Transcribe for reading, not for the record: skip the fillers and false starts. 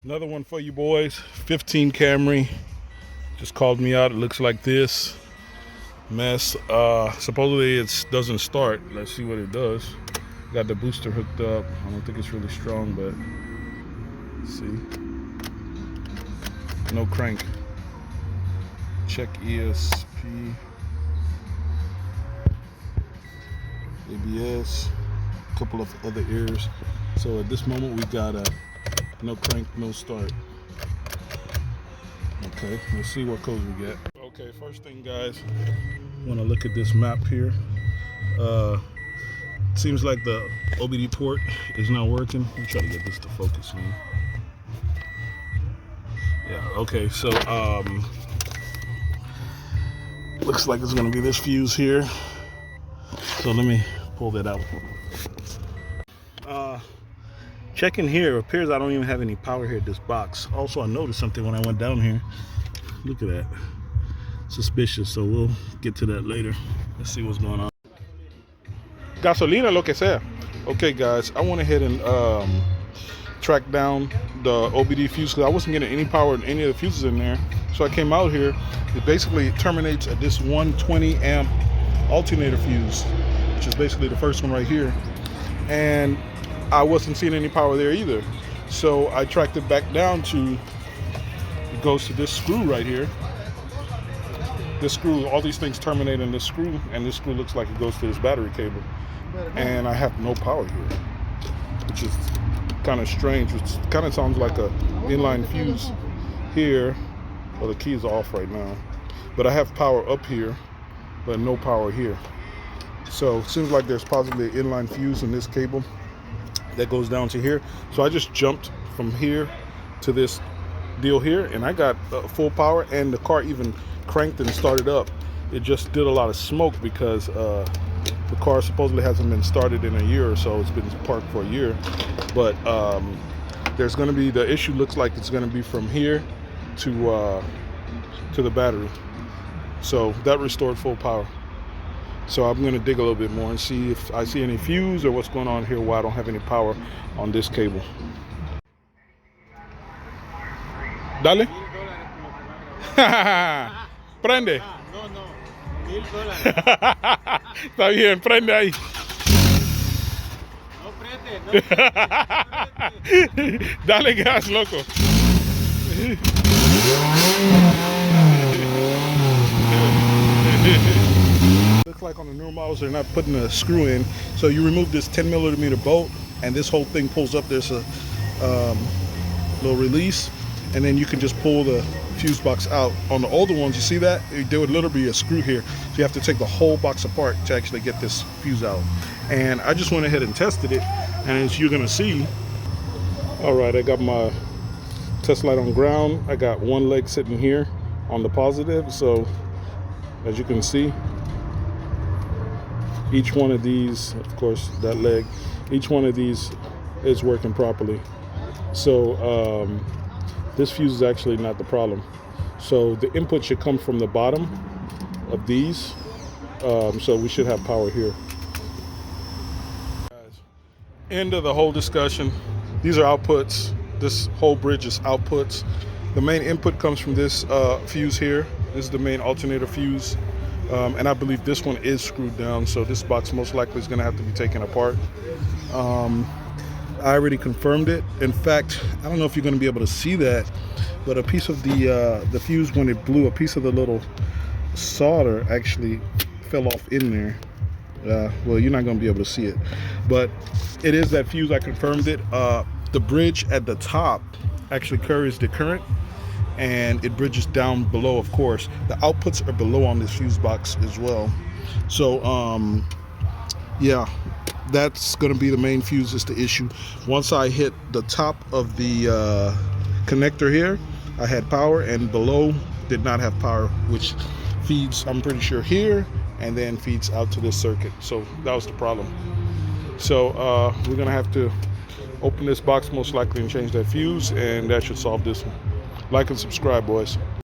Another one for you boys. 15 Camry. Just called me out. It looks like this mess. Supposedly it doesn't start. Let's see what it does. Got the booster hooked up. I don't think it's really strong, but let's see. No crank. Check ESP. ABS. A couple of other errors. So at this moment we got a no crank, no start. Okay, let's see what codes we get. Okay, first thing, guys, want to look at this map here. Seems like the OBD port is not working. Let me try to get this to focus, man. Yeah, okay, so looks like it's gonna be this fuse here. So let me pull that out. Checking here, it appears I don't even have any power here at this box. Also, I noticed something when I went down here. Look at that. Suspicious, so we'll get to that later. Let's see what's going on. Gasolina, lo que sea. Okay, guys, I went ahead and tracked down the OBD fuse because I wasn't getting any power in any of the fuses in there. So I came out here. It basically terminates at this 120 amp alternator fuse, which is basically the first one right here. And I wasn't seeing any power there either. So I tracked it back down to, it goes to this screw right here. This screw, all these things terminate in this screw, and this screw looks like it goes to this battery cable. And I have no power here, which is kind of strange. It kind of sounds like a inline fuse here. Well, the key is off right now. But I have power up here, but no power here. So it seems like there's possibly an inline fuse in this cable that goes down to here. So I just jumped from here to this deal here, and I got full power, and the car even cranked and started up. It just did a lot of smoke because the car supposedly hasn't been started in a year or so. It's been parked for a year. But there's going to be, the issue looks like it's going to be from here to the battery. So that restored full power. So I'm going to dig a little bit more and see if I see any fuse or what's going on here, why I don't have any power on this cable. Dale. Prende. No, $1,000. Está bien, prende ahí. No prende, no. Dale gas, loco. Looks like on the newer models they're not putting a screw in, so you remove this 10mm bolt and this whole thing pulls up. There's a little release, and then you can just pull the fuse box out. On the older ones, you see that there would literally be a screw here, so you have to take the whole box apart to actually get this fuse out. And I just went ahead and tested it, and as you're gonna see, all right, I got my test light on ground. I got one leg sitting here on the positive, so as you can see, each one of these, of course, that leg, each one of these is working properly. So this fuse is actually not the problem. So the input should come from the bottom of these. So we should have power here. Guys, end of the whole discussion. These are outputs. This whole bridge is outputs. The main input comes from this fuse here. This is the main alternator fuse. And I believe this one is screwed down, so this box most likely is going to have to be taken apart. I already confirmed it. In fact, I don't know if you're going to be able to see that, but a piece of the fuse, when it blew, a piece of the little solder actually fell off in there. Well, you're not going to be able to see it, but it is that fuse. I confirmed it. The bridge at the top actually carries the current, and it bridges down below. Of course, the outputs are below on this fuse box as well. So yeah, that's going to be the main fuse is the issue. Once I hit the top of the connector here, I had power, and below did not have power, which feeds, I'm pretty sure, here, and then feeds out to this circuit. So that was the problem. So we're going to have to open this box most likely and change that fuse, and that should solve this one. Like and subscribe, boys.